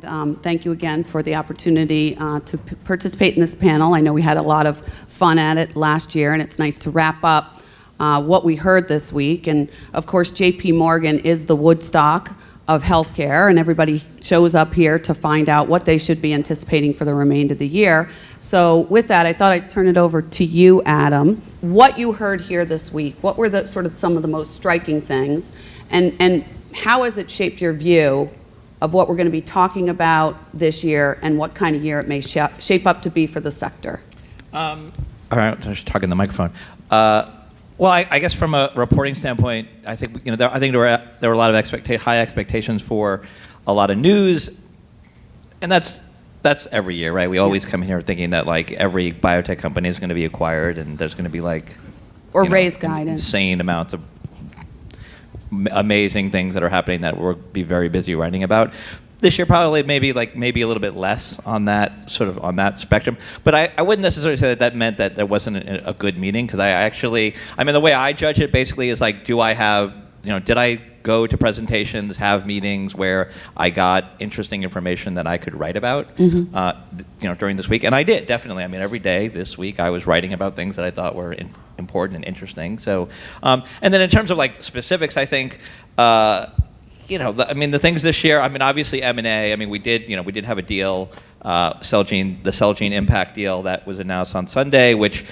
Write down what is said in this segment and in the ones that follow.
Thank you again for the opportunity to participate in this panel. I know we had a lot of fun at it last year, and it's nice to wrap up what we heard this week. And of course, J.P. Morgan is the Woodstock of healthcare, and everybody shows up here to find out what they should be anticipating for the remainder of the year. So with that, I thought I'd turn it over to you, Adam. What you heard here this week, what were the sort of some of the most striking things, and how has it shaped your view of what we're going to be talking about this year and what kind of year it may shape up to be for the sector? All right, I should talk in the microphone. Well, I guess from a reporting standpoint, I think there were a lot of high expectations for a lot of news, and that's every year, right? We always come here thinking that like every biotech company is going to be acquired, and there's going to be like raise guidance, insane amounts of amazing things that are happening that we'll be very busy writing about. This year probably maybe a little bit less on that spectrum, but I wouldn't necessarily say that meant that there wasn't a good meeting, because the way I judge it basically is like, did I go to presentations, have meetings where I got interesting information that I could write about during this week? And I did, definitely. I mean, every day this week I was writing about things that I thought were important and interesting. So, and then in terms of like specifics, I think, the things this year, obviously M&A, we did have a deal, the Celgene Impact deal that was announced on Sunday, which,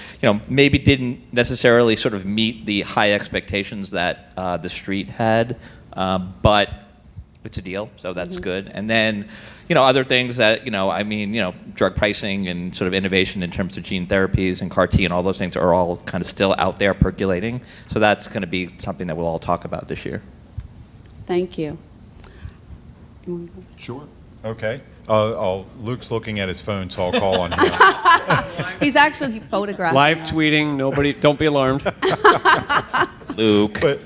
maybe didn't necessarily sort of meet the high expectations that the street had, but it's a deal, so that's good. And then, other things that, drug pricing and sort of innovation in terms of gene therapies and CAR T and all those things are all kind of still out there percolating. So that's going to be something that we'll all talk about this year. Thank you. Sure. Okay. Luke's looking at his phone, so I'll call on him. He's actually photographing Live us. tweeting. Nobody, don't be alarmed. Luke. But,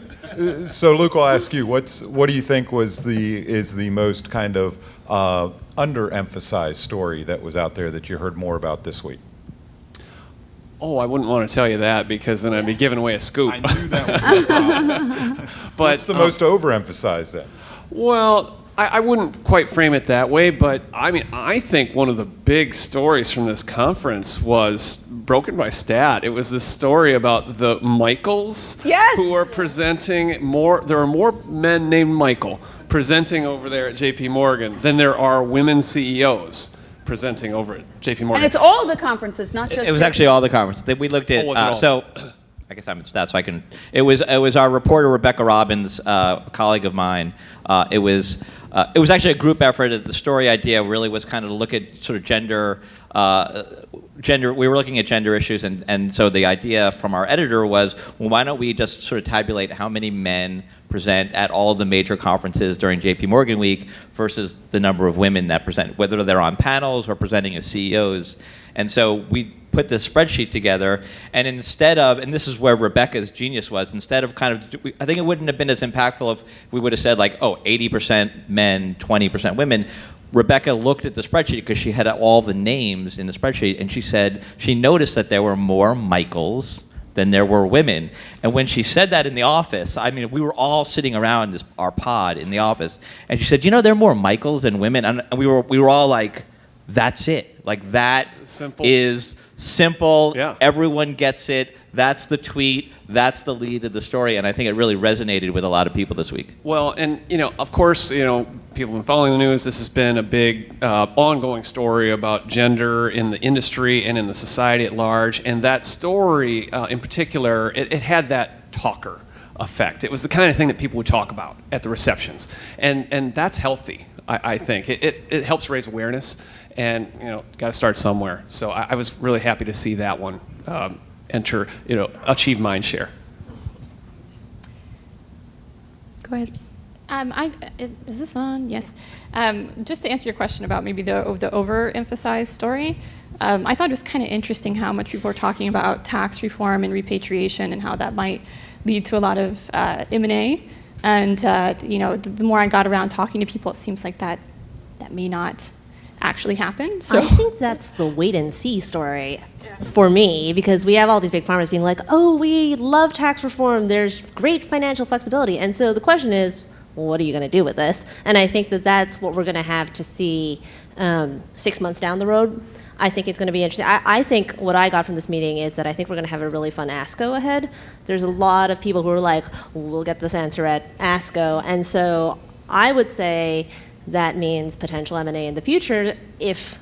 so Luke, I'll ask you, what do you think is the most kind of underemphasized story that was out there that you heard more about this week? Oh, I wouldn't want to tell you that, because then I'd be giving away a scoop. I knew that was the problem. But what's the most overemphasized then? Well, I wouldn't quite frame it that way, but I think one of the big stories from this conference was broken by stat. It was this story about the Michaels, yes, who are presenting more. There are more men named Michael presenting over there at J.P. Morgan than there are women CEOs presenting over at J.P. Morgan. And it's all the conferences, not just. It was actually all the conferences that we looked at. So, I guess I'm in stats, so I can. It was our reporter Rebecca Robbins, a colleague of mine. It was actually a group effort. The story idea really was kind of to look at sort of gender. We were looking at gender issues, and so the idea from our editor was, well, why don't we just sort of tabulate how many men present at all of the major conferences during JP Morgan week versus the number of women that present, whether they're on panels or presenting as CEOs. And so we put this spreadsheet together, and instead of, and this is where Rebecca's genius was, instead of kind of, I think it wouldn't have been as impactful if we would have said like, 80% men, 20% women. Rebecca looked at the spreadsheet because she had all the names in the spreadsheet, and she said she noticed that there were more Michaels than there were women. And when she said that in the office, we were all sitting around our pod in the office, and she said, there are more Michaels than women. And we were all like, that's it. Like, that is simple. Yeah. Everyone gets it. That's the tweet. That's the lead of the story. And I think it really resonated with a lot of people this week. Well, and of course, people have been following the news. This has been a big ongoing story about gender in the industry and in the society at large. And that story in particular, it had that talker effect. It was the kind of thing that people would talk about at the receptions. And that's healthy, I think. It helps raise awareness, and got to start somewhere. So I was really happy to see that one achieve mind share. Go ahead. Is this on? Yes. Just to answer your question about maybe the overemphasized story, I thought it was kind of interesting how much people were talking about tax reform and repatriation and how that might lead to a lot of M&A. And the more I got around talking to people, it seems like that may not actually happen. So I think that's the wait and see story for me, because we have all these big farmers being like, oh, we love tax reform, there's great financial flexibility. And so the question is, what are you going to do with this? And I think that that's what we're going to have to see 6 months down the road. I think it's going to be interesting. I think what I got from this meeting is that I think we're going to have a really fun ASCO ahead. There's a lot of people who are like, we'll get this answer at ASCO. And so I would say that means potential M&A in the future if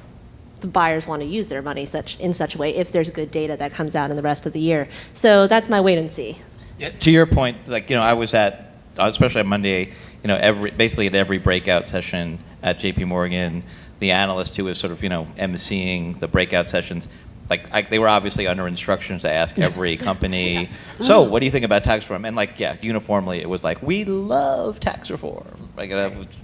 the buyers want to use their money in such a way, if there's good data that comes out in the rest of the year. So that's my wait and see. Yeah, to your point, like, I was at, especially on Monday, basically at every breakout session at JP Morgan, the analyst who was sort of, emceeing the breakout sessions, they were obviously under instructions to ask every company, so what do you think about tax reform? And uniformly it was like, we love tax reform.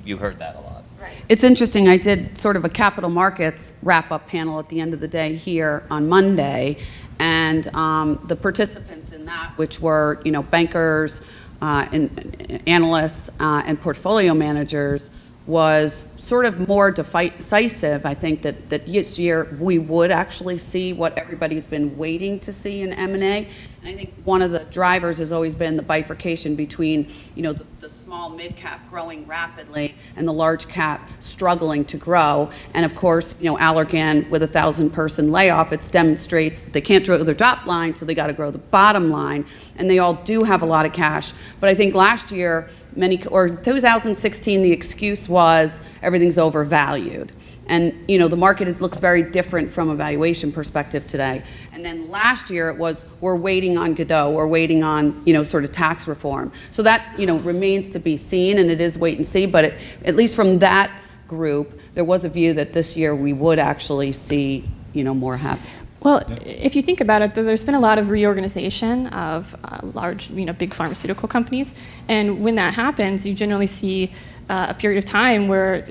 You heard that a lot. Right. It's interesting, I did sort of a capital markets wrap-up panel at the end of the day here on Monday, and the participants in that, which were, bankers, and analysts, and portfolio managers, was sort of more decisive. I think that this year we would actually see what everybody's been waiting to see in M&A. And I think one of the drivers has always been the bifurcation between, the small mid-cap growing rapidly and the large cap struggling to grow. And of course, Allergan with a 1,000-person layoff, it demonstrates that they can't grow their top line, so they got to grow the bottom line. And they all do have a lot of cash. But I think last year, 2016, the excuse was everything's overvalued. And the market looks very different from a valuation perspective today. And then last year it was, we're waiting on Godot, we're waiting on sort of tax reform. So that remains to be seen, and it is wait and see. But at least from that group, there was a view that this year we would actually see more happen. Well, if you think about it, there's been a lot of reorganization of large, big pharmaceutical companies, and when that happens, you generally see a period of time where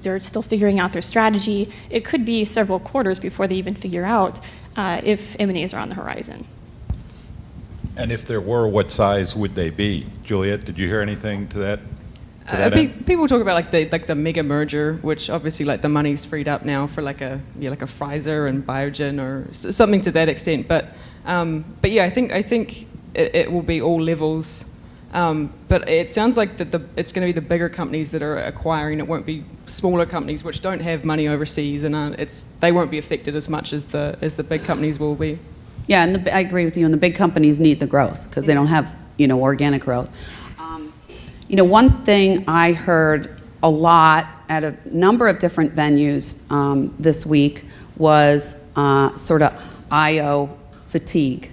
they're still figuring out their strategy. It could be several quarters before they even figure out if M&As are on the horizon. And if there were, what size would they be? Juliet, did you hear anything to that? People talk about the mega merger, which obviously the money's freed up now for like a Pfizer and Biogen or something to that extent. But yeah, I think it will be all levels. But it sounds like that it's going to be the bigger companies that are acquiring. It won't be smaller companies which don't have money overseas, and they won't be affected as much as the big companies will be. Yeah, and I agree with you. And the big companies need the growth because they don't have organic growth. One thing I heard a lot at a number of different venues this week was sort of IO fatigue.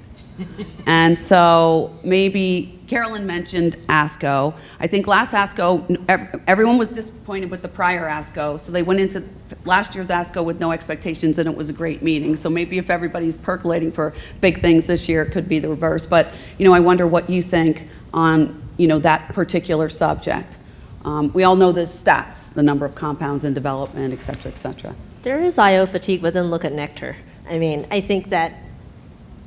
And so maybe Carolyn mentioned ASCO. I think last ASCO, everyone was disappointed with the prior ASCO, so they went into last year's ASCO with no expectations, and it was a great meeting. So maybe if everybody's percolating for big things this year, it could be the reverse. But, I wonder what you think on that particular subject. We all know the stats, the number of compounds in development, et cetera, et cetera. There is IO fatigue, but then look at Nectar. I think that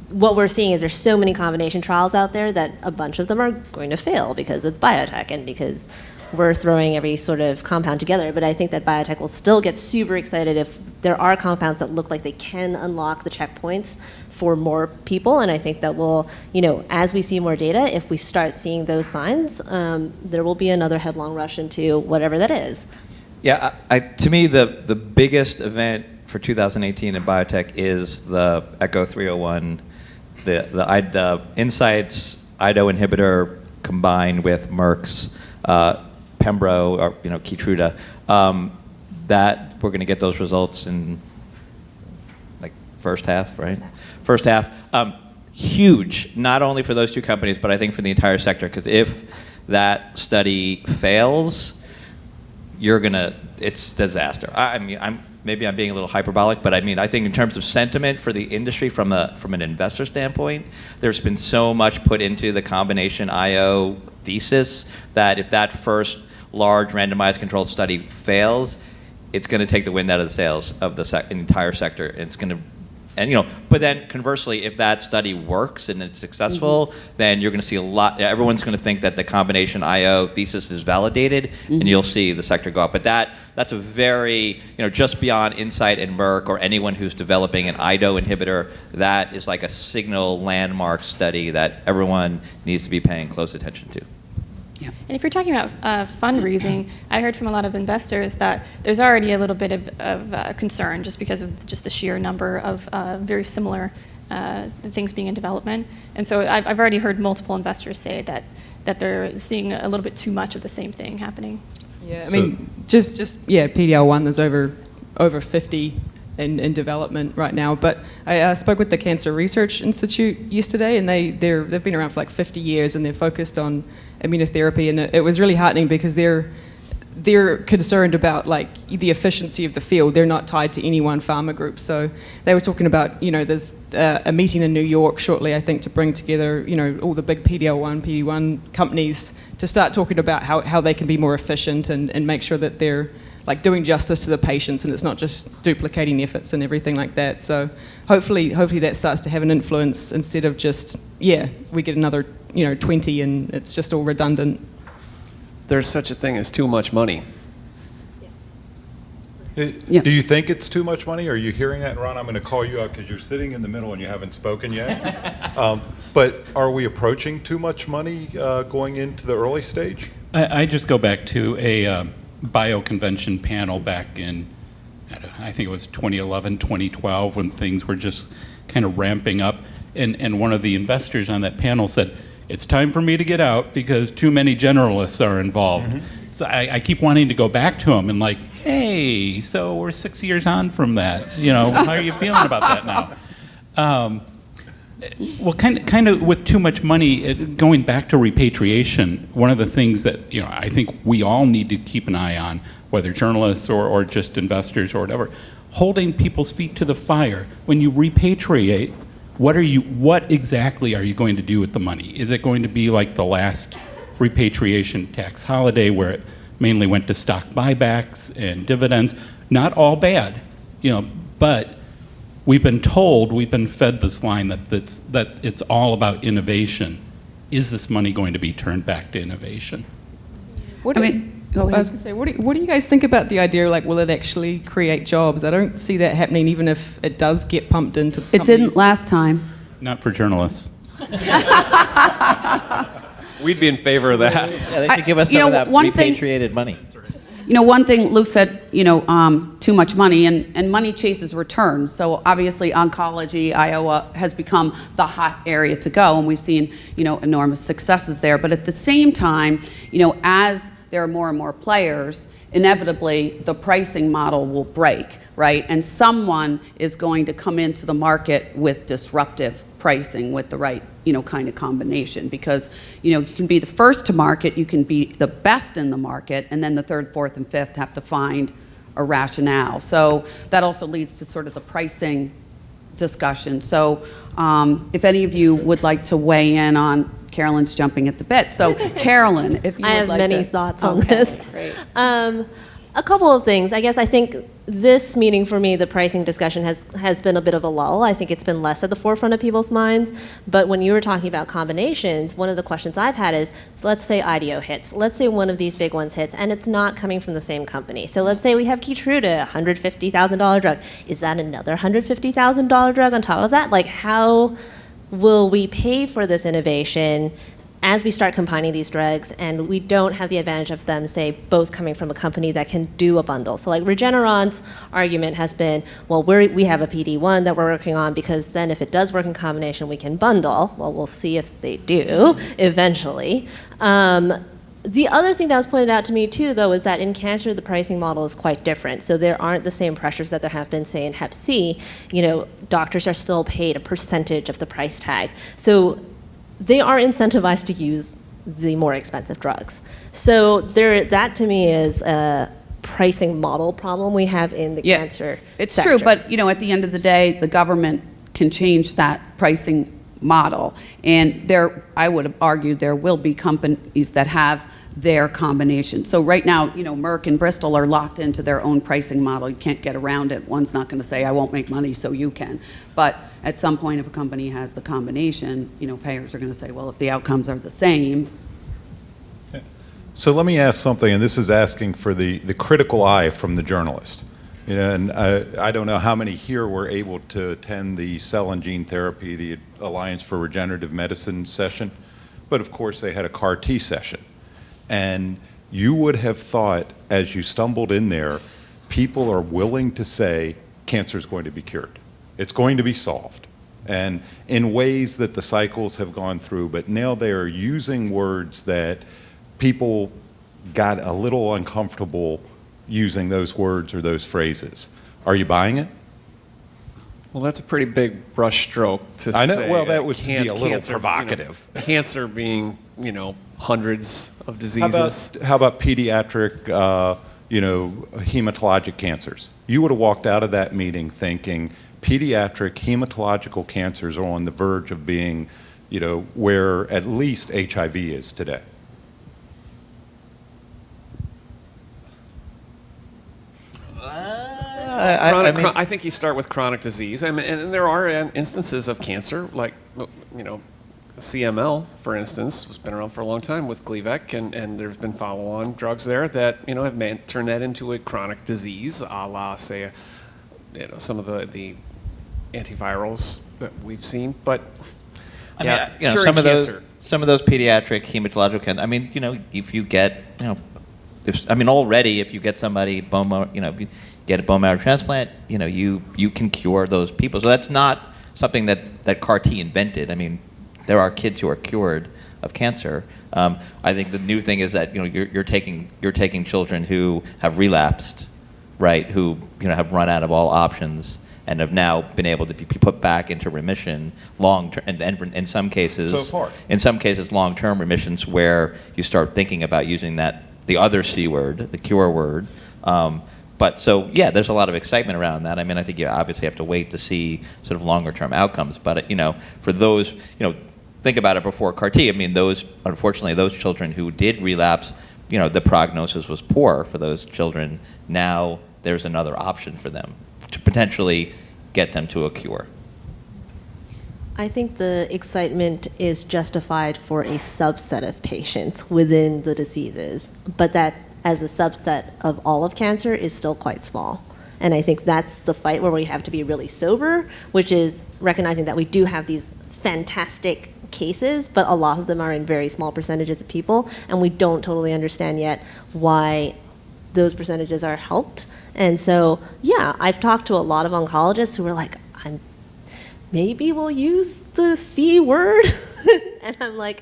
what we're seeing is there's so many combination trials out there that a bunch of them are going to fail because it's biotech and because we're throwing every sort of compound together. But I think that biotech will still get super excited if there are compounds that look like they can unlock the checkpoints for more people. And I think that will, as we see more data, if we start seeing those signs, there will be another headlong rush into whatever that is. Yeah, to me, the biggest event for 2018 in biotech is the ECHO 301, the Incyte's IDO inhibitor combined with Merck's Pembro or Keytruda. That we're going to get those results in first half, right? First half. Huge, not only for those two companies, but I think for the entire sector. Because if that study fails, it's disaster. Maybe I'm being a little hyperbolic, but I think in terms of sentiment for the industry from an investor standpoint, there's been so much put into the combination IO thesis that if that first large randomized controlled study fails, it's going to take the wind out of the sails of the entire sector. It's going to, but then conversely, if that study works and it's successful, then you're going to see everyone's going to think that the combination IO thesis is validated, and you'll see the sector go up. But that's a very, just beyond Incyte and Merck or anyone who's developing an IDO inhibitor, that is like a signal landmark study that everyone needs to be paying close attention to. Yeah. And if you're talking about fundraising, I heard from a lot of investors that there's already a little bit of concern just because of just the sheer number of very similar things being in development. And so I've already heard multiple investors say that they're seeing a little bit too much of the same thing happening. Yeah, I mean, just PDL1, there's over 50 in development right now. But I spoke with the Cancer Research Institute yesterday, and they've been around for like 50 years, and they're focused on immunotherapy. And it was really heartening because they're concerned about like the efficiency of the field. They're not tied to any one pharma group. So they were talking about, there's a meeting in New York shortly, I think, to bring together, all the big PD-L1, PD-1 companies to start talking about how they can be more efficient and make sure that they're like doing justice to the patients and it's not just duplicating efforts and everything like that. So hopefully that starts to have an influence instead of just, we get another, 20 and it's just all redundant. There's such a thing as too much money. Yeah. Do you think it's too much money? Are you hearing that, Ron? I'm going to call you out because you're sitting in the middle and you haven't spoken yet. But are we approaching too much money going into the early stage? I just go back to a bioconvention panel back in, I think it was 2011, 2012, when things were just kind of ramping up. And one of the investors on that panel said, it's time for me to get out because too many generalists are involved. Mm-hmm. So I keep wanting to go back to him and like, hey, so we're 6 years on from that. How are you feeling about that now? Well, kind of with too much money, going back to repatriation, one of the things that I think we all need to keep an eye on, whether journalists or just investors or whatever, holding people's feet to the fire. When you repatriate, what exactly are you going to do with the money? Is it going to be like the last repatriation tax holiday where it mainly went to stock buybacks and dividends? Not all bad, but we've been fed this line that it's all about innovation. Is this money going to be turned back to innovation? Go ahead. I was going to say, what do you guys think about the idea, like, will it actually create jobs? I don't see that happening, even if it does get pumped into It didn't last time. Not for journalists. We'd be in favor of that. Yeah, they should give us some of that repatriated money. One thing Luke said, too much money, and money chases returns. So obviously oncology, Iowa has become the hot area to go, and we've seen, enormous successes there. But at the same time, as there are more and more players, inevitably the pricing model will break, right? And someone is going to come into the market with disruptive pricing with the right, kind of combination, because, you can be the first to market, you can be the best in the market, and then the third, fourth, and fifth have to find a rationale. So that also leads to sort of the pricing discussion. So if any of you would like to weigh in on, Carolyn's jumping at the bit. So Carolyn, if you would I have like many to, thoughts on this. Great. A couple of things. I guess I think this meeting for me, the pricing discussion has been a bit of a lull. I think it's been less at the forefront of people's minds. But when you were talking about combinations, one of the questions I've had is, let's say IDEO hits. Let's say one of these big ones hits, and it's not coming from the same company. So let's say we have Keytruda, $150,000 drug. Is that another $150,000 drug on top of that? Like, how will we pay for this innovation as we start combining these drugs, and we don't have the advantage of them, say, both coming from a company that can do a bundle? So like Regeneron's argument has been, well, we have a PD-1 that we're working on because then if it does work in combination, we can bundle. Well, we'll see if they do eventually. The other thing that was pointed out to me too, though, is that in cancer, the pricing model is quite different. So there aren't the same pressures that there have been, say, in Hep C. Doctors are still paid a percentage of the price tag. So they are incentivized to use the more expensive drugs. So that to me is a pricing model problem we have in the cancer It's sector. true, but at the end of the day, the government can change that pricing model. And I would argue there will be companies that have their combination. So right now, Merck and Bristol are locked into their own pricing model. You can't get around it. One's not going to say, I won't make money, so you can. But at some point, if a company has the combination, payers are going to say, well, if the outcomes are the same. So let me ask something, and this is asking for the critical eye from the journalist. And I don't know how many here were able to attend the Cell and Gene Therapy, the Alliance for Regenerative Medicine session, but of course they had a CAR T session. And you would have thought, as you stumbled in there, people are willing to say cancer is going to be cured. It's going to be solved. And in ways that the cycles have gone through, but now they are using words that people got a little uncomfortable using those words or those phrases. Are you buying it? Well, that's a pretty big brushstroke to say. I know. Well, that was to be a little cancer, provocative. Cancer being, hundreds of diseases. How about pediatric, hematologic cancers? You would have walked out of that meeting thinking pediatric hematological cancers are on the verge of being, where at least HIV is today. I think you start with chronic disease, and there are instances of cancer, like CML, for instance, has been around for a long time with Gleevec, and there's been follow-on drugs there that have turned that into a chronic disease, a la, say, some of the antivirals that we've seen. But some of those pediatric hematological cancers. I mean, if you get, already if you get somebody get a bone marrow transplant, you can cure those people. So that's not something that CAR T invented. I mean, there are kids who are cured of cancer. I think the new thing is that you're taking children who have relapsed, right? Who have run out of all options and have now been able to be put back into remission long term, and in some cases, long-term remissions where you start thinking about using the other C word, the cure word. But so, yeah, there's a lot of excitement around that. I mean, I think you obviously have to wait to see sort of longer-term outcomes. But, for those, think about it before CAR T. I mean, unfortunately, those children who did relapse, the prognosis was poor for those children. Now there's another option for them to potentially get them to a cure. I think the excitement is justified for a subset of patients within the diseases, but that as a subset of all of cancer is still quite small. And I think that's the fight where we have to be really sober, which is recognizing that we do have these fantastic cases, but a lot of them are in very small percentages of people, and we don't totally understand yet why those percentages are helped. And so, yeah, I've talked to a lot of oncologists who are like, maybe we'll use the C word. And I'm like,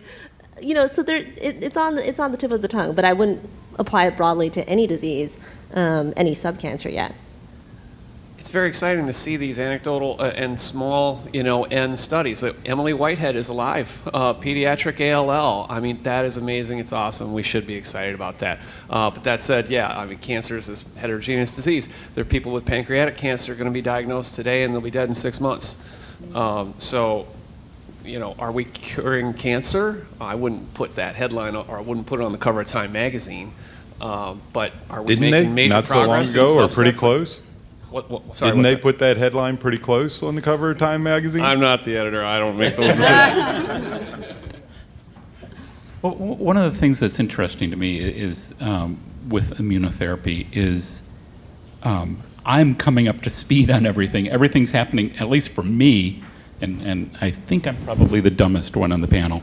so it's on the tip of the tongue, but I wouldn't apply it broadly to any disease, any subcancer yet. It's very exciting to see these anecdotal and small, N studies. Emily Whitehead is alive, pediatric ALL. I mean, that is amazing. It's awesome. We should be excited about that. But that said, cancer is this heterogeneous disease. There are people with pancreatic cancer going to be diagnosed today, and they'll be dead in 6 months. So, are we curing cancer? I wouldn't put that headline, or I wouldn't put it on the cover of Time magazine. But are we making major progress? Didn't they, not so long ago, or pretty close? Sorry, Didn't they put that headline pretty close on the cover of Time magazine? I'm not the editor. I don't make those decisions. Well, one of the things that's interesting to me is with immunotherapy is I'm coming up to speed on everything. Everything's happening, at least for me, and I think I'm probably the dumbest one on the panel.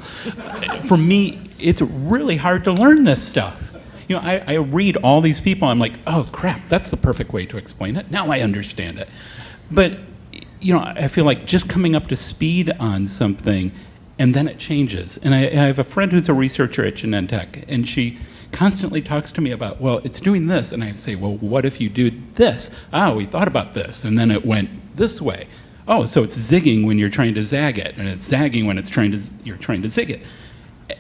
For me, it's really hard to learn this stuff. I read all these people, I'm like, oh crap, that's the perfect way to explain it. Now I understand it. But, I feel like just coming up to speed on something, and then it changes. And I have a friend who's a researcher at Genentech, and she constantly talks to me about, well, it's doing this. And I say, well, what if you do this? We thought about this, and then it went this way. Oh, so it's zigging when you're trying to zag it, and it's zagging when you're trying to zig it.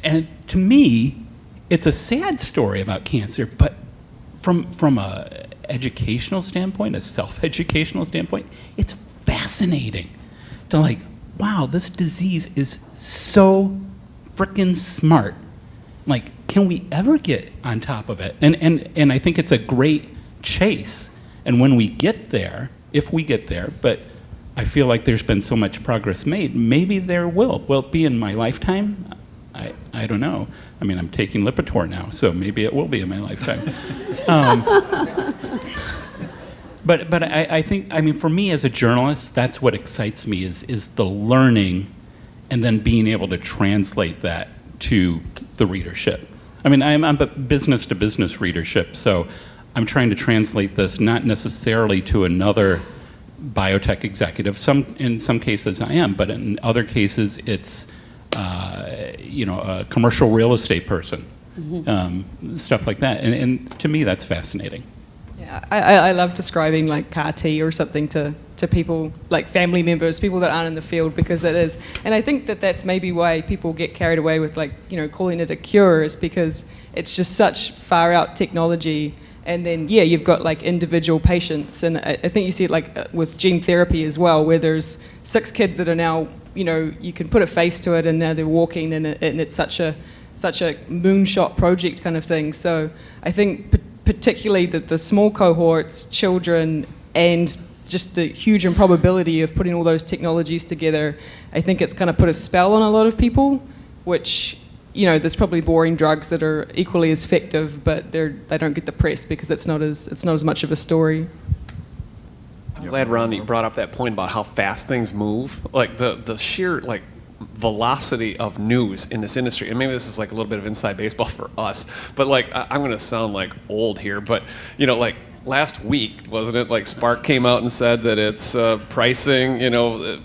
And to me, it's a sad story about cancer, but from a educational standpoint, a self-educational standpoint, it's fascinating to wow, this disease is so frickin' smart. Can we ever get on top of it? And I think it's a great chase. And when we get there, if we get there, but I feel like there's been so much progress made, maybe there will. Will it be in my lifetime? I don't know. I mean, I'm taking Lipitor now, so maybe it will be in my lifetime. But I think, for me as a journalist, that's what excites me is the learning and then being able to translate that to the readership. I mean, I'm a business-to-business readership, so I'm trying to translate this not necessarily to another biotech executive. In some cases I am, but in other cases it's a commercial real estate person, stuff like that. And to me, that's fascinating. Yeah, I love describing like CAR T or something to people, like family members, people that aren't in the field, because it is. And I think that that's maybe why people get carried away with calling it a cure, is because it's just such far out technology. And then, yeah, you've got like individual patients. And I think you see it like with gene therapy as well, where there's 6 kids that are now, you can put a face to it and now they're walking, and it's such a moonshot project kind of thing. So I think particularly that the small cohorts, children, and just the huge improbability of putting all those technologies together, I think it's kind of put a spell on a lot of people, which, there's probably boring drugs that are equally as effective, but they don't get the press because it's not as much of a story. I'm glad, Ron, that you brought up that point about how fast things move. Like the sheer velocity of news in this industry, and maybe this is like a little bit of inside baseball for us, but I'm going to sound like old here, but last week, wasn't it, like Spark came out and said that its pricing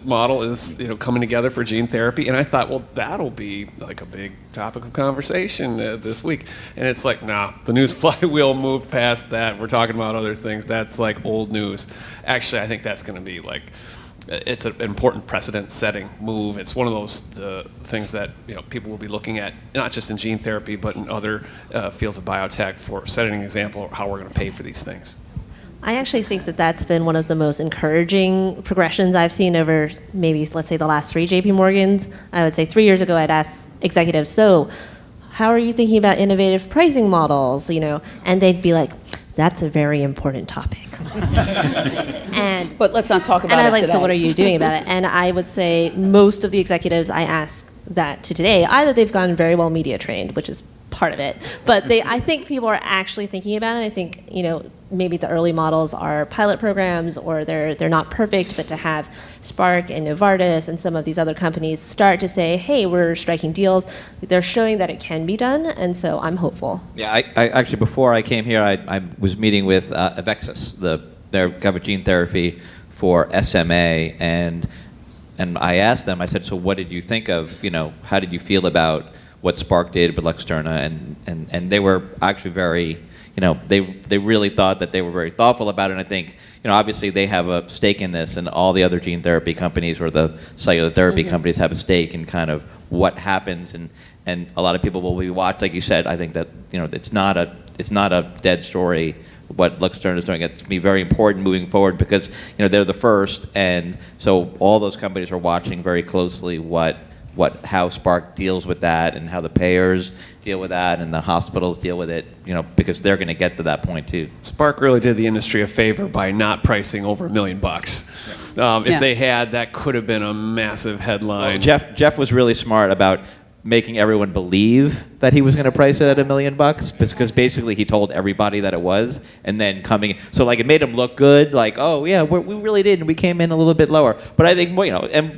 model is coming together for gene therapy, and I thought, well, that'll be like a big topic of conversation this week, and it's like, nah, the news flywheel moved past that. We're talking about other things. That's like old news. Actually, I think that's going to be like, it's an important precedent-setting move. It's one of those things that people will be looking at, not just in gene therapy, but in other fields of biotech, for setting an example of how we're going to pay for these things. I actually think that that's been one of the most encouraging progressions I've seen over maybe, let's say, the last 3 JP Morgans. I would say 3 years ago, I'd ask executives, so how are you thinking about innovative pricing models? And they'd be like, that's a very important topic. But let's not talk about it And I'm like, today. so what are you doing about it? And I would say most of the executives I ask that to today, either they've gone very well media trained, which is part of it, but I think people are actually thinking about it. I think, maybe the early models are pilot programs, or they're not perfect, but to have Spark and Novartis and some of these other companies start to say, hey, we're striking deals, they're showing that it can be done, and so I'm hopeful. Yeah, I actually, before I came here, I was meeting with Avexis, their covered gene therapy for SMA, and I asked them, I said, so what did you think of, how did you feel about what Spark did with Luxturna? And they were actually very, they really thought that they were very thoughtful about it. And I think, obviously they have a stake in this, and all the other gene therapy companies or the cellular therapy companies have a stake in kind of what happens, and a lot of people will be watched. Like you said, I think that it's not a dead story what Luxturna is doing. It's going to be very important moving forward because they're the first, and so all those companies are watching very closely how Spark deals with that, and how the payers deal with that, and the hospitals deal with it, because they're going to get to that point too. Spark really did the industry a favor by not pricing over $1 million. If they had, that could have been a massive headline. Well, Jeff was really smart about making everyone believe that he was going to price it at $1 million, because basically he told everybody that it was, and then so it made him look good, like, oh yeah, we really did, and we came in a little bit lower. But I think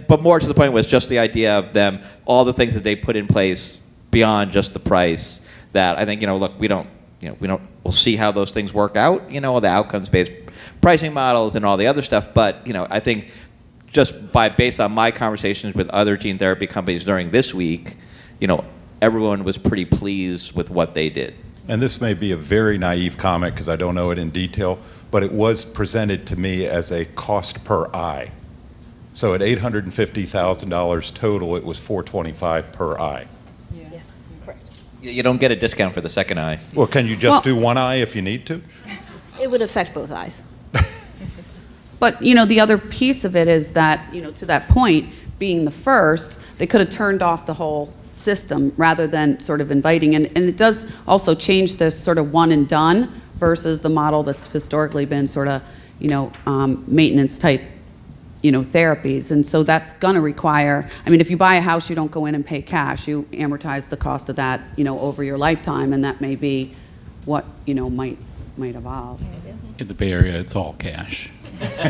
but more to the point was just the idea of them, all the things that they put in place beyond just the price. That I think look, we'll see how those things work out, the outcomes-based pricing models and all the other stuff. But I think just based on my conversations with other gene therapy companies during this week, everyone was pretty pleased with what they did. And this may be a very naive comment because I don't know it in detail, but it was presented to me as a cost per eye. So at $850,000 total, it was $425 per eye. Yes, correct. You don't get a discount for the second eye. Well, can you just do one eye if you need to? It would affect both eyes. But, the other piece of it is that, to that point, being the first, they could have turned off the whole system rather than sort of inviting. And it does also change this sort of one and done versus the model that's historically been sort of, maintenance type, therapies. And so that's going to require, if you buy a house, you don't go in and pay cash. You amortize the cost of that, over your lifetime, and that may be what, might evolve. In the Bay Area, it's all cash.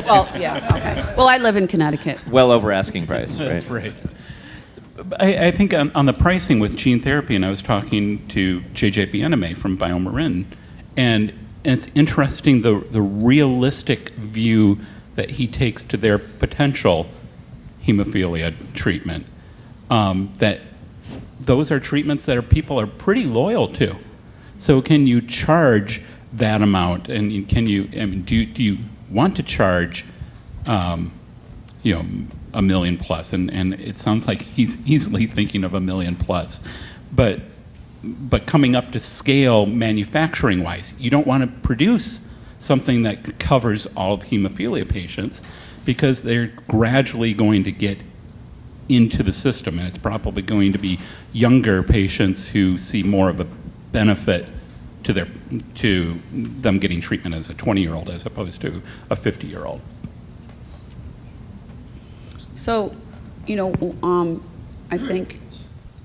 Well, yeah, okay. Well, I live in Connecticut. Well over asking price, right? That's right. I think on the pricing with gene therapy, and I was talking to JJ Bieneme from BioMarin, and it's interesting the realistic view that he takes to their potential hemophilia treatment. That those are treatments that people are pretty loyal to. So can you charge that amount? And can you? I mean, do you want to charge, $1 million plus? And it sounds like he's easily thinking of $1 million plus, but coming up to scale manufacturing wise, you don't want to produce something that covers all of hemophilia patients because they're gradually going to get into the system, and it's probably going to be younger patients who see more of a benefit to them getting treatment as a 20-year-old as opposed to a 50-year-old. So, I think,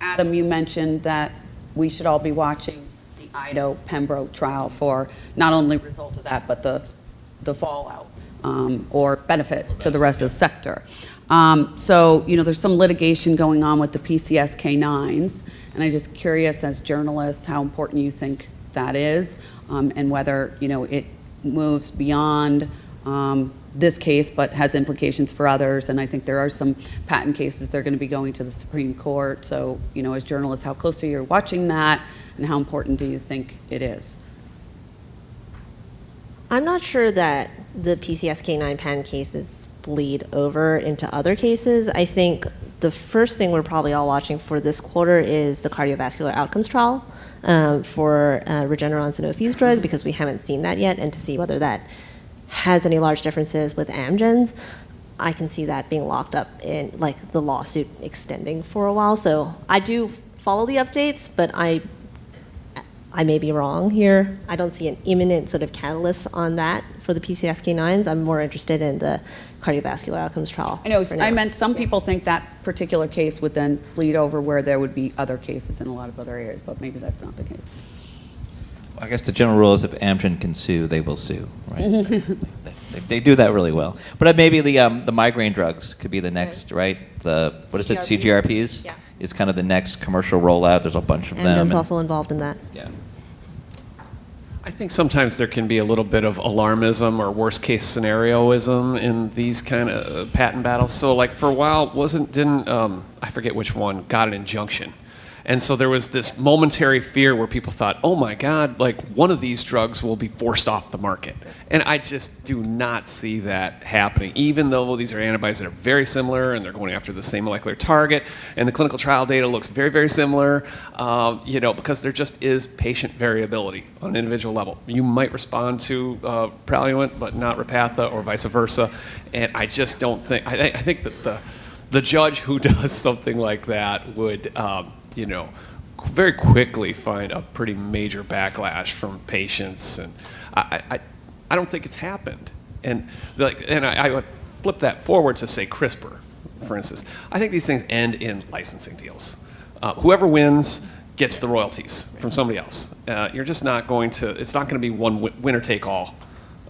Adam, you mentioned that we should all be watching the IDO-Pembro trial for not only the result of that, but the fallout or benefit to the rest of the sector. So, there's some litigation going on with the PCSK9s, and I'm just curious as journalists how important you think that is, and whether, it moves beyond this case but has implications for others. And I think there are some patent cases that are going to be going to the Supreme Court. So, as journalists, how closely you're watching that, and how important do you think it is? I'm not sure that the PCSK9 patent cases bleed over into other cases. I think the first thing we're probably all watching for this quarter is the cardiovascular outcomes trial for Regeneron Sanofi's drug, because we haven't seen that yet, and to see whether that has any large differences with Amgen's. I can see that being locked up in, like, the lawsuit extending for a while. So I do follow the updates, but I may be wrong here. I don't see an imminent sort of catalyst on that for the PCSK9s. I'm more interested in the cardiovascular outcomes trial. I know, for now. I meant some people think that particular case would then bleed over where there would be other cases in a lot of other areas, but maybe that's not the case. I guess the general rule is if Amgen can sue, they will sue, right? they do that really well. But maybe the migraine drugs could be the next, right? What is it, CGRPs? Yeah. Is kind of the next commercial rollout. There's a bunch of them. Amgen's also involved in that. Yeah. I think sometimes there can be a little bit of alarmism or worst case scenarioism in these kind of patent battles. So like for a while, I forget which one, got an injunction. And so there was this momentary fear where people thought, oh my God, like one of these drugs will be forced off the market. And I just do not see that happening, even though these are antibodies that are very similar and they're going after the same molecular target. And the clinical trial data looks very, very similar, because there just is patient variability on an individual level. You might respond to Praluent, but not Repatha, or vice versa. And I just don't think, I think that the judge who does something like that would, very quickly find a pretty major backlash from patients, and I don't think it's happened. And I would flip that forward to say CRISPR, for instance. I think these things end in licensing deals. Whoever wins gets the royalties from somebody else. You're just not going to. It's not going to be one winner take all,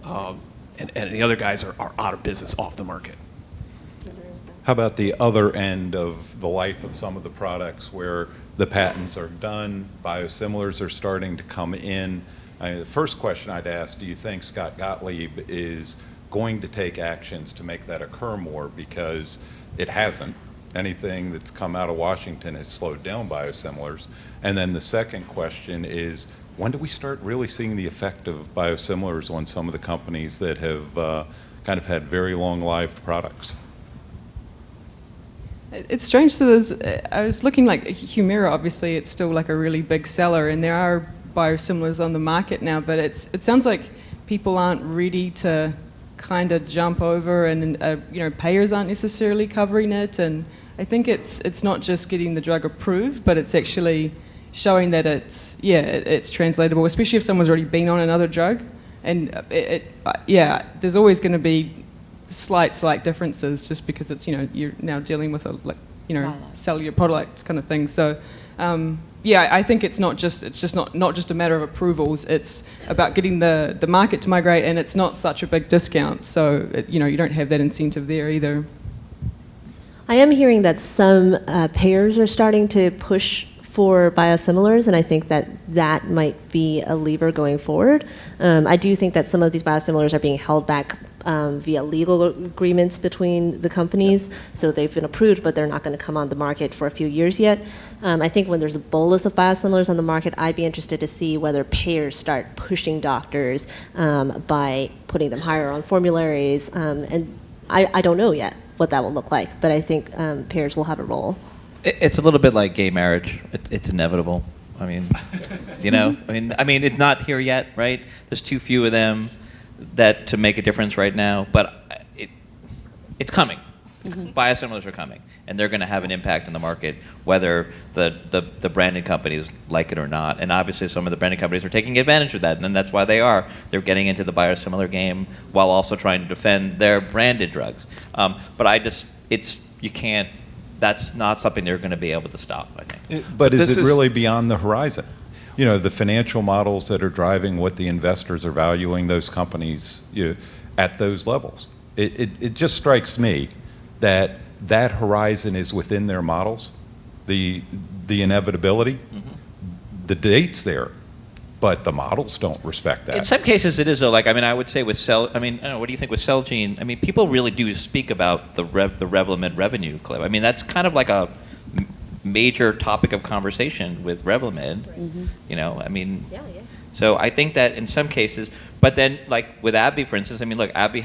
and the other guys are out of business, off the market. How about the other end of the life of some of the products where the patents are done, biosimilars are starting to come in? The first question I'd ask, do you think Scott Gottlieb is going to take actions to make that occur more? Because it hasn't. Anything that's come out of Washington has slowed down biosimilars. And then the second question is, when do we start really seeing the effect of biosimilars on some of the companies that have kind of had very long-lived products? It's strange. So I was looking like Humira. Obviously, it's still like a really big seller, and there are biosimilars on the market now. But it sounds like people aren't ready to kind of jump over, and payers aren't necessarily covering it. And I think it's not just getting the drug approved, but it's actually showing that it's translatable, especially if someone's already been on another drug. And there's always going to be slight differences, just because it's you're now dealing with a sell your product kind of thing. So I think it's not just a matter of approvals. It's about getting the market to migrate, and it's not such a big discount. So you don't have that incentive there either. I am hearing that some payers are starting to push for biosimilars, and I think that that might be a lever going forward. I do think that some of these biosimilars are being held back via legal agreements between the companies. So they've been approved, but they're not going to come on the market for a few years yet. I think when there's a bolus of biosimilars on the market, I'd be interested to see whether payers start pushing doctors by putting them higher on formularies. And I don't know yet what that will look like, but I think payers will have a role. It's a little bit like gay marriage. It's inevitable. I mean, you know, I mean, it's not here yet, right? There's too few of them that to make a difference right now, but it's coming. Biosimilars are coming, and they're going to have an impact on the market, whether the branded companies like it or not. And obviously, some of the branded companies are taking advantage of that, and that's why they're getting into the biosimilar game while also trying to defend their branded drugs. But you can't. That's not something they're going to be able to stop, I think. But is it really beyond the horizon? You know, the financial models that are driving what the investors are valuing those companies at those levels. It just strikes me that horizon is within their models, the inevitability, the date's there, but the models don't respect that. In some cases, it is though. Like, I mean, I would say with I don't know, what do you think with Celgene? I mean, people really do speak about the Revlimid revenue clip. I mean, that's kind of like a major topic of conversation with Revlimid. You know, I mean, so I think that in some cases, but then like with AbbVie, for instance, I mean, look, AbbVie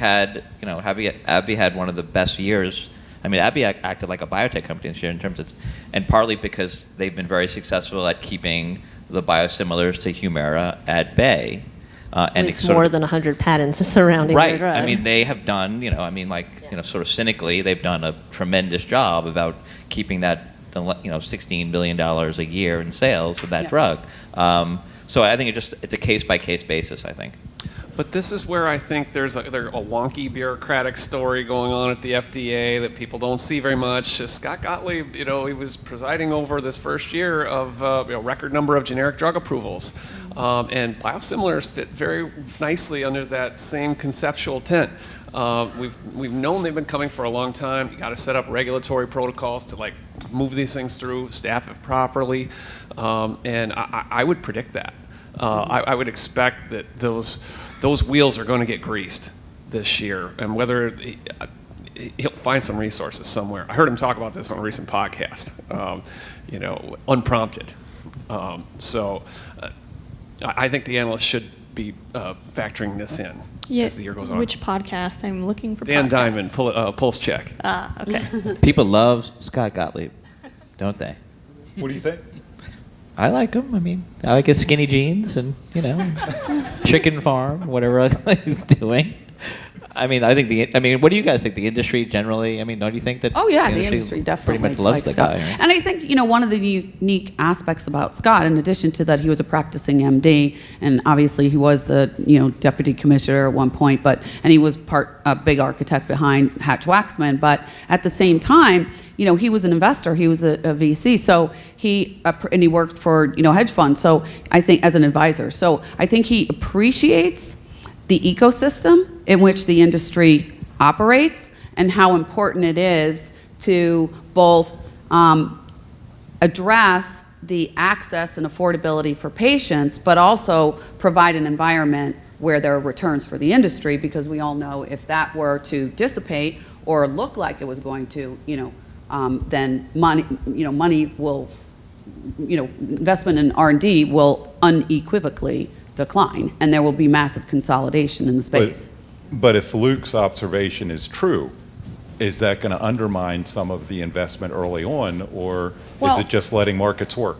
had one of the best years. I mean, AbbVie acted like a biotech company this year in terms of, and partly because they've been very successful at keeping the biosimilars to Humira at bay. And it's more than 100 patents surrounding their drug. Right. I mean, they have done, sort of cynically, they've done a tremendous job about keeping that, $16 billion a year in sales of that drug. So I think it's a case-by-case basis, I think. But this is where I think there's a wonky bureaucratic story going on at the FDA that people don't see very much. Scott Gottlieb, he was presiding over this first year of record number of generic drug approvals. And biosimilars fit very nicely under that same conceptual tent. We've known they've been coming for a long time. You got to set up regulatory protocols to move these things through, staff it properly, and I would predict that. I would expect that those wheels are going to get greased this year, and whether he'll find some resources somewhere. I heard him talk about this on a recent podcast, unprompted. So I think the analysts should be factoring this in as the year goes on. Which podcast? I'm looking for Dan podcasts. Diamond, Pulse Check. Okay. People love Scott Gottlieb, don't they? What do you think? I like him. I mean, I like his skinny jeans and, chicken farm, whatever else he's doing. I mean, what do you guys think? The industry generally? I mean, don't you think that? Oh yeah, the industry definitely pretty much loves the Scott. guy. Right? And I think one of the unique aspects about Scott, in addition to that, he was a practicing MD, and obviously he was the deputy commissioner at one point, and he was a big architect behind Hatch-Waxman. But at the same time, he was an investor. He was a VC, so he worked for hedge funds. So I think as an advisor, so I think he appreciates the ecosystem in which the industry operates and how important it is to both address the access and affordability for patients, but also provide an environment where there are returns for the industry, because we all know if that were to dissipate or look like it was going to, then money will, investment in R&D will unequivocally decline, and there will be massive consolidation in the space. But if Luke's observation is true, is that going to undermine some of the investment early on, or is it just letting markets work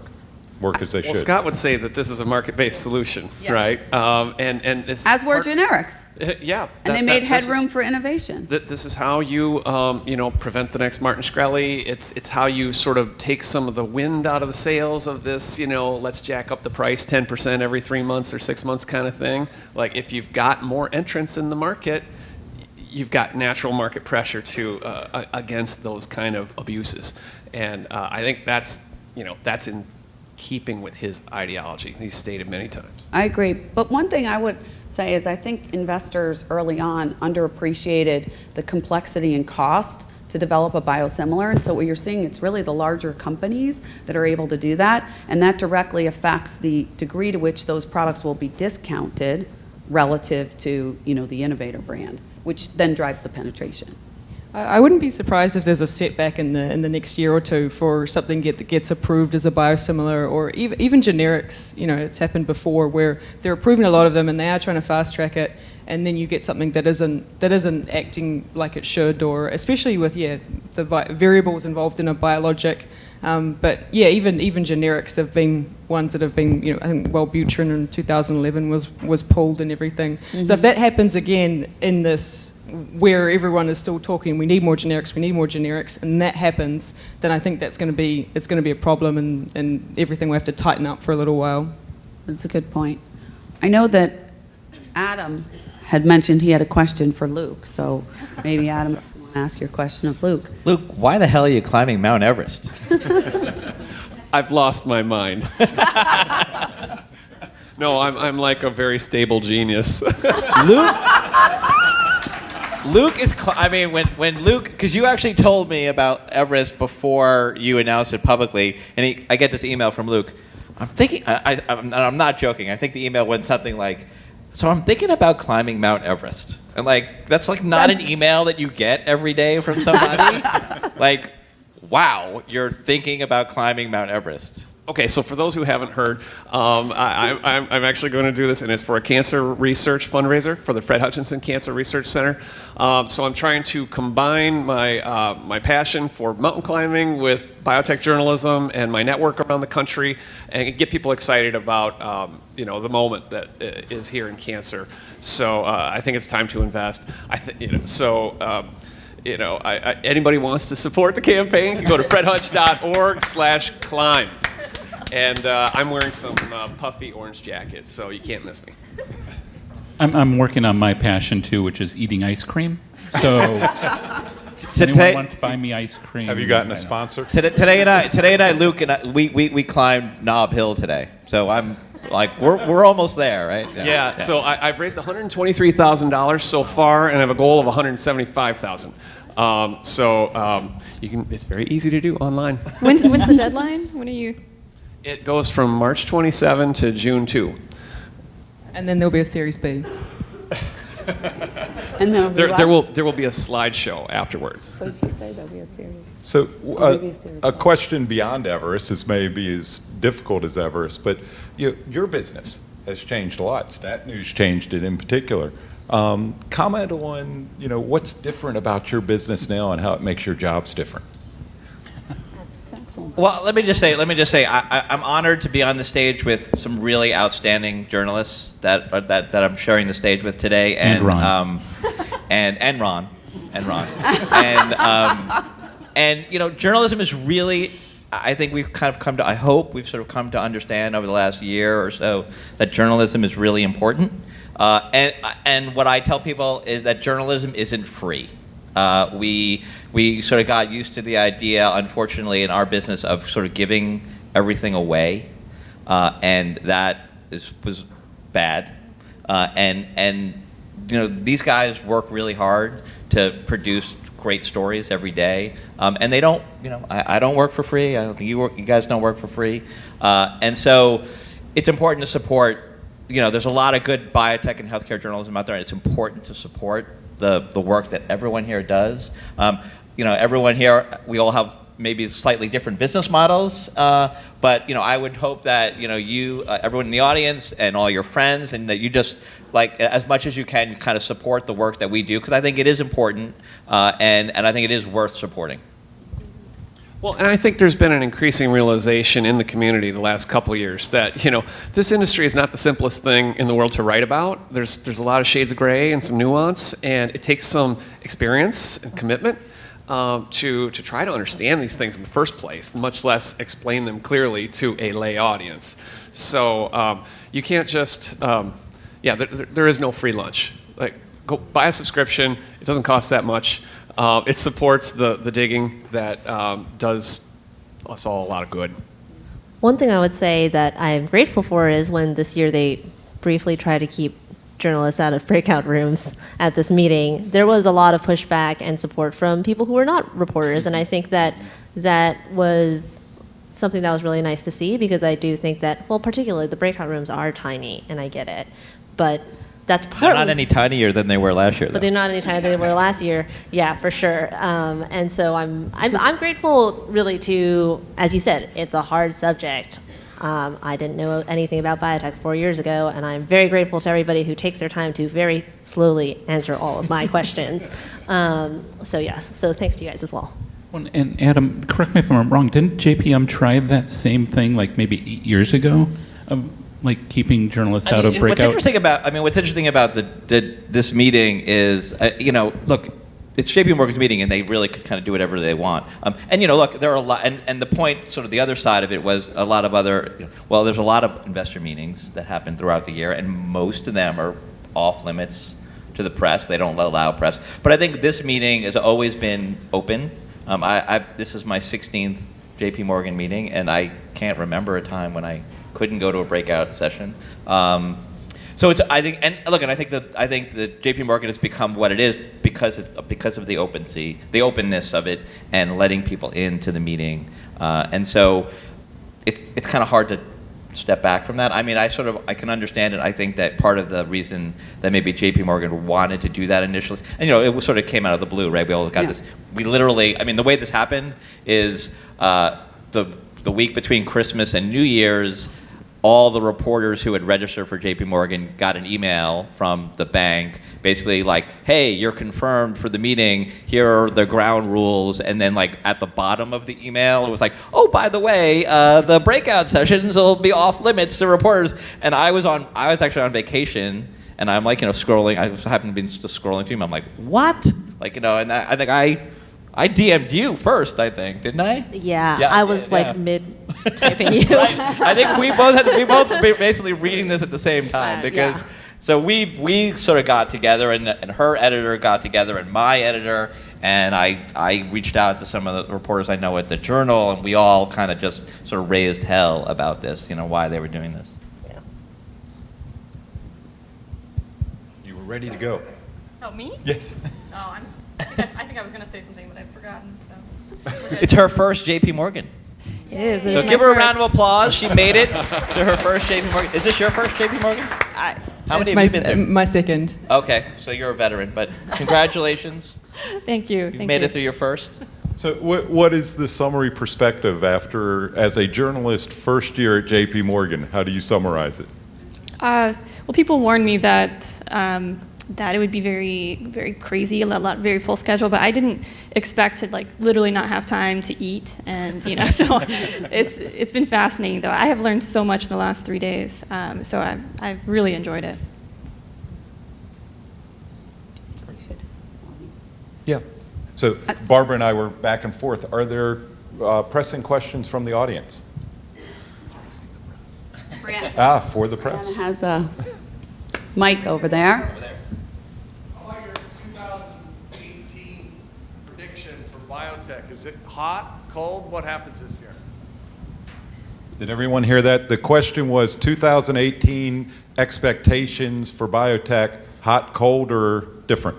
as they should? Well, Scott would say that this is a market-based solution, Yes. right? And this As were generics. Yeah. And they made headroom for innovation. This is how you, prevent the next Martin Shkreli. It's how you sort of take some of the wind out of the sails of this, let's jack up the price 10% every 3 months or 6 months kind of thing. Like, if you've got more entrants in the market, you've got natural market pressure against those kind of abuses. And I think that's in keeping with his ideology. He's stated many times. I agree. But one thing I would say is I think investors early on underappreciated the complexity and cost to develop a biosimilar. And so what you're seeing, it's really the larger companies that are able to do that, and that directly affects the degree to which those products will be discounted relative to, the innovator brand, which then drives the penetration. I wouldn't be surprised if there's a setback in the next year or two for something that gets approved as a biosimilar, or even generics. It's happened before where they're approving a lot of them and they are trying to fast track it, and then you get something that isn't acting like it should, or especially with the variables involved in a biologic. But yeah, even generics, there've been ones that have been, I think Wellbutrin in 2011 was pulled and everything. Mm-hmm. So if that happens again in this, where everyone is still talking, we need more generics, and that happens, then I think it's going to be a problem, and everything will have to tighten up for a little while. That's a good point. I know that Adam had mentioned he had a question for Luke, so maybe Adam, if you want to ask your question of Luke. Luke, why the hell are you climbing Mount Everest? I've lost my mind. No, I'm like a very stable genius. Luke is, when Luke, because you actually told me about Everest before you announced it publicly, and I get this email from Luke. I'm thinking, I'm not joking, I think the email went something like, so I'm thinking about climbing Mount Everest. And that's not an email that you get every day from somebody. Wow, you're thinking about climbing Mount Everest. Okay, so for those who haven't heard, I'm actually going to do this, and it's for a cancer research fundraiser for the Fred Hutchinson Cancer Research Center. So I'm trying to combine my passion for mountain climbing with biotech journalism and my network around the country, and get people excited about the moment that is here in cancer. So I think it's time to invest. Anybody wants to support the campaign can go to fredhutch.org/climb. And I'm wearing some puffy orange jackets, so you can't miss me. I'm working on my passion too, which is eating ice cream. So, anyone want to buy me ice cream? Have you gotten a sponsor? Today and I, Luke and I, we climbed Knob Hill today. So I'm we're almost there, right? Yeah. So I've raised $123,000 so far, and I have a goal of $175,000. You can. It's very easy to do online. When's the deadline? When are you? It goes from March 27 to June 2. And then there'll be a Series B. And then there will be a slideshow afterwards. What did you say? There'll be a series. So maybe a series. a question beyond Everest is maybe as difficult as Everest, but your business has changed a lot. Stat News changed it in particular. Comment on what's different about your business now and how it makes your jobs different. Well, let me just say, I'm honored to be on the stage with some really outstanding journalists that I'm sharing the stage with today, and Ron, and Ron, and journalism is really, I think we've kind of come to, I hope we've sort of come to understand over the last year or so that journalism is really important, and what I tell people is that journalism isn't free. We sort of got used to the idea, unfortunately, in our business of sort of giving everything away, and that was bad. And these guys work really hard to produce great stories every day, and they don't. I don't work for free. I don't think you guys don't work for free, and so it's important to support. There's a lot of good biotech and healthcare journalism out there, and it's important to support the work that everyone here does. Everyone here, we all have maybe slightly different business models, but I would hope that you, everyone in the audience, and all your friends, and that you just as much as you can, kind of support the work that we do, because I think it is important, and I think it is worth supporting. Well, and I think there's been an increasing realization in the community the last couple of years that, this industry is not the simplest thing in the world to write about. There's a lot of shades of gray and some nuance, and it takes some experience and commitment to try to understand these things in the first place, much less explain them clearly to a lay audience. So you can't just, there is no free lunch. Go buy a subscription. It doesn't cost that much. It supports the digging that does us all a lot of good. One thing I would say that I am grateful for is when this year they briefly tried to keep journalists out of breakout rooms at this meeting, there was a lot of pushback and support from people who were not reporters, and I think that was something that was really nice to see, because I do think that, well, particularly the breakout rooms are tiny, and I get it, but that's partly... They're not any tinier than they were last year, though. But they're not any tinier than they were last year, yeah, for sure. And so I'm grateful, really, to, as you said, it's a hard subject. I didn't know anything about biotech 4 years ago, and I'm very grateful to everybody who takes their time to very slowly answer all of my questions. So yes, so thanks to you guys as well. Well, and Adam, correct me if I'm wrong, didn't JPM try that same thing like maybe 8 years ago? Of like keeping journalists out of breakouts? What's interesting about this meeting is, look, it's JP Morgan's meeting, and they really could kind of do whatever they want. Look, there are a lot, and the point, sort of the other side of it was a lot of other, there's a lot of investor meetings that happen throughout the year, and most of them are off limits to the press. They don't allow press. But I think this meeting has always been open. This is my 16th JP Morgan meeting, and I can't remember a time when I couldn't go to a breakout session. So I think that JP Morgan has become what it is because of the openness of it and letting people into the meeting, and so it's kind of hard to step back from that. I mean, I can understand it. I think that part of the reason that maybe JP Morgan wanted to do that initially, and it sort of came out of the blue, right? We all got this. We literally, the way this happened is the week between Christmas and New Year's, all the reporters who had registered for JP Morgan got an email from the bank basically like, hey, you're confirmed for the meeting, here are the ground rules, and then like at the bottom of the email it was like, oh, by the way, the breakout sessions will be off limits to reporters. And I was actually on vacation, and I'm like, scrolling, I happened to be just scrolling through them, I'm like, what? And I think I DM'd you first, I think, didn't I? Yeah, I was mid-typing you. Right. I think we both were basically reading this at the same time, because so we sort of got together, and her editor got together, and my editor, and I reached out to some of the reporters I know at the Journal, and we all kind of just sort of raised hell about this, why they were doing this. Yeah. You were ready to go. Oh, me? Yes. Oh, I think I was going to say something, but I've forgotten, so. It's her first JP Morgan. It is. So give her a round of applause. She made it to her first JP Morgan. Is this your first JP Morgan? How many have you been through? My second. Okay, so you're a veteran, but congratulations. Thank you. You've made it through your first. So what is the summary perspective as a journalist first year at JP Morgan? How do you summarize it? Well, people warned me that it would be very, very crazy, very full schedule, but I didn't expect to literally not have time to eat, and so it's been fascinating though. I have learned so much in the last 3 days, so I've really enjoyed it. Yeah. So Barbara and I were back and forth. Are there pressing questions from the audience? Brianna. For the press. Brianna has a mic over there. How about your 2018 prediction for biotech? Is it hot, cold? What happens this year? Did everyone hear that? The question was 2018 expectations for biotech, hot, cold, or different?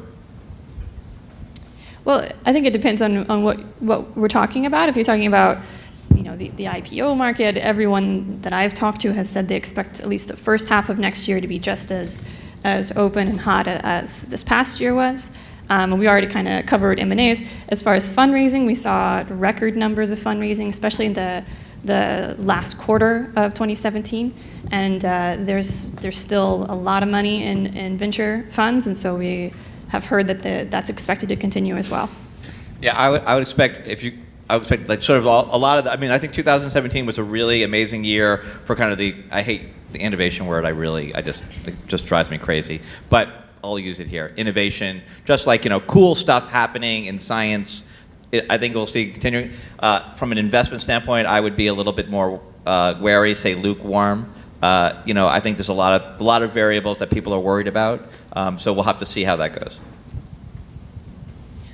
Well, I think it depends on what we're talking about. If you're talking about the IPO market, everyone that I've talked to has said they expect at least the first half of next year to be just as open and hot as this past year was. We already kind of covered M&As. As far as fundraising, we saw record numbers of fundraising, especially in the last quarter of 2017. And there's still a lot of money in venture funds, and so we have heard that that's expected to continue as well. Yeah, I would expect I would expect sort of a lot of I think 2017 was a really amazing year for kind of I hate the innovation word. It just drives me crazy. But I'll use it here. Innovation, just cool stuff happening in science. I think we'll see continuing. From an investment standpoint, I would be a little bit more wary, say lukewarm. I think there's a lot of variables that people are worried about. So we'll have to see how that goes.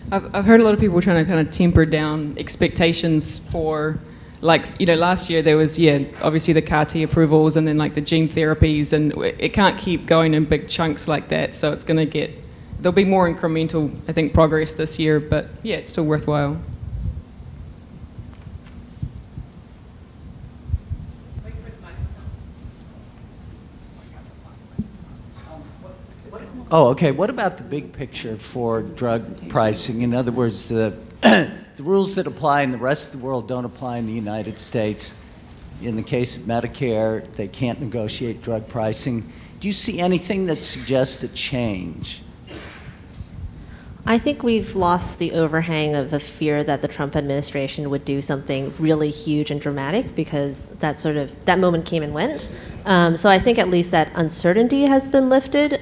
I've heard a lot of people trying to kind of temper down expectations for like, last year there was, obviously the CAR T approvals and then like the gene therapies, and it can't keep going in big chunks like that. So it's going to there'll be more incremental, I think, progress this year, but yeah, it's still worthwhile. Oh, okay. What about the big picture for drug pricing? In other words, the rules that apply in the rest of the world don't apply in the United States. In the case of Medicare, they can't negotiate drug pricing. Do you see anything that suggests a change? I think we've lost the overhang of a fear that the Trump administration would do something really huge and dramatic, because that moment came and went. So I think at least that uncertainty has been lifted.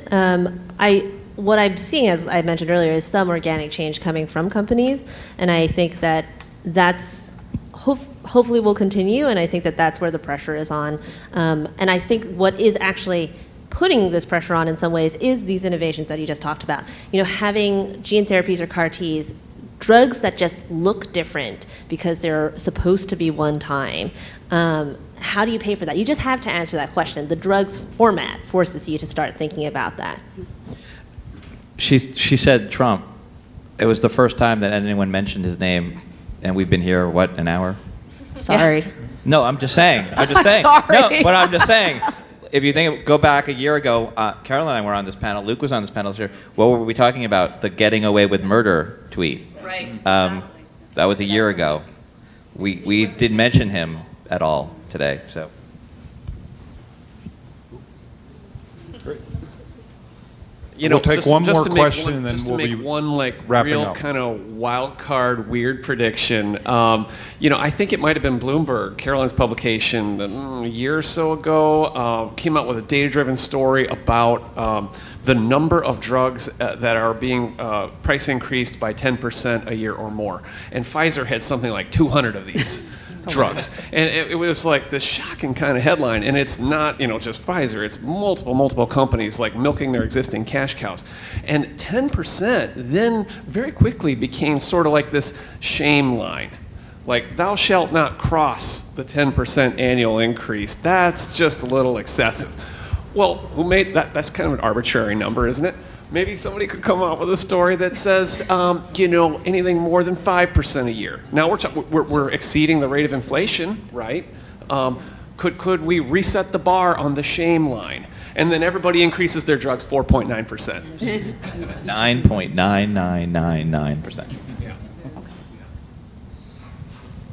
What I'm seeing, as I mentioned earlier, is some organic change coming from companies, and I think that's hopefully will continue, and I think that's where the pressure is on. And I think what is actually putting this pressure on in some ways is these innovations that you just talked about. Having gene therapies or CAR Ts, drugs that just look different because they're supposed to be one time. How do you pay for that? You just have to answer that question. The drug's format forces you to start thinking about that. She said Trump. It was the first time that anyone mentioned his name, and we've been here, an hour? Sorry. No, I'm just saying. Sorry. No, but I'm just saying. If you go back a year ago, Carol and I were on this panel. Luke was on this panel this year. What were we talking about? The getting away with murder tweet. Right. That was a year ago. We didn't mention him at all today. So. Great. We'll take one more question and then just we'll to make be one wrapping real up. kind of wild card weird prediction. I think it might have been Bloomberg, Caroline's publication, a year or so ago, came out with a data-driven story about the number of drugs that are being price increased by 10% a year or more, and Pfizer had something like 200 of these. Drugs. And it was like this shocking kind of headline, and it's not just Pfizer, it's multiple companies like milking their existing cash cows. And 10% then very quickly became sort of like this shame line. Like, thou shalt not cross the 10% annual increase. That's just a little excessive. Well, who made that? That's kind of an arbitrary number, isn't it? Maybe somebody could come up with a story that says, anything more than 5% a year. Now we're exceeding the rate of inflation, right? Could we reset the bar on the shame line? And then everybody increases their drugs 4.9%. 9.9999%. Yeah.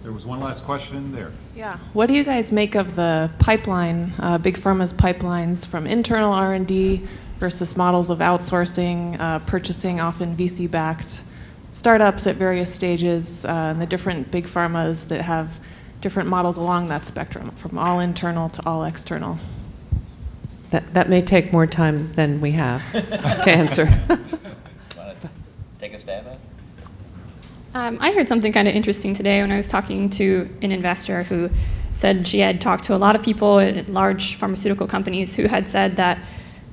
There was one last question in there. Yeah. What do you guys make of the pipeline, Big Pharma's pipelines from internal R&D versus models of outsourcing, purchasing often VC-backed startups at various stages, and the different big pharmas that have different models along that spectrum, from all internal to all external? That may take more time than we have to answer. Want to take a stab at it? I heard something kind of interesting today when I was talking to an investor who said she had talked to a lot of people at large pharmaceutical companies who had said that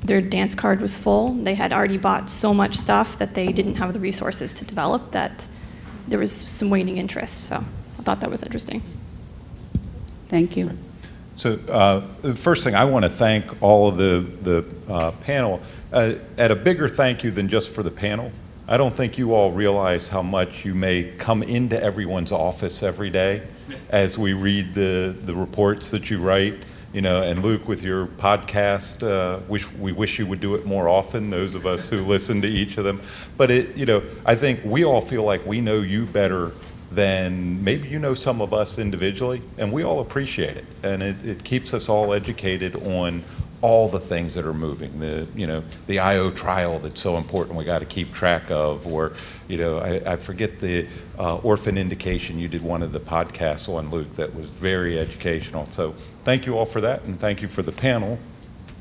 their dance card was full. They had already bought so much stuff that they didn't have the resources to develop, that there was some waning interest. So I thought that was interesting. Thank you. So the first thing, I want to thank all of the panel. At a bigger thank you than just for the panel, I don't think you all realize how much you may come into everyone's office every day as we read the reports that you write. And Luke, with your podcast, we wish you would do it more often, those of us who listen to each of them. But I think we all feel like we know you better than maybe some of us individually, and we all appreciate it. And it keeps us all educated on all the things that are moving. The IO trial that's so important we got to keep track of, or I forget the orphan indication. You did one of the podcasts on, Luke, that was very educational. So thank you all for that, and thank you for the panel.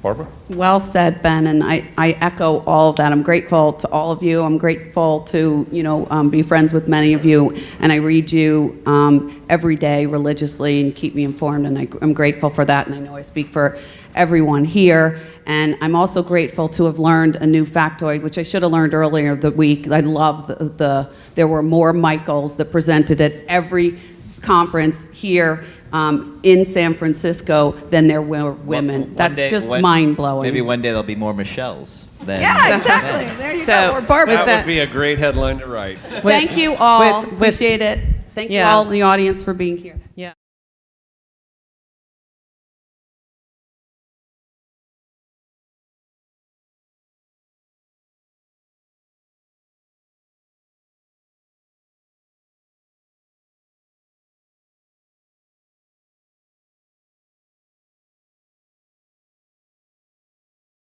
Barbara? Well said, Ben, and I echo all of that. I'm grateful to all of you. I'm grateful to be friends with many of you, and I read you every day religiously and keep me informed, and I'm grateful for that, and I know I speak for everyone here. And I'm also grateful to have learned a new factoid, which I should have learned earlier the week. I love there were more Michaels that presented at every conference here in San Francisco than there were women. That's just mind-blowing. Maybe one day there'll be more Michelles. Yeah, exactly. There you go. Or Barbara. That would be a great headline to write. Thank you all. Appreciate it. Thank you all in the audience for being here. Yeah.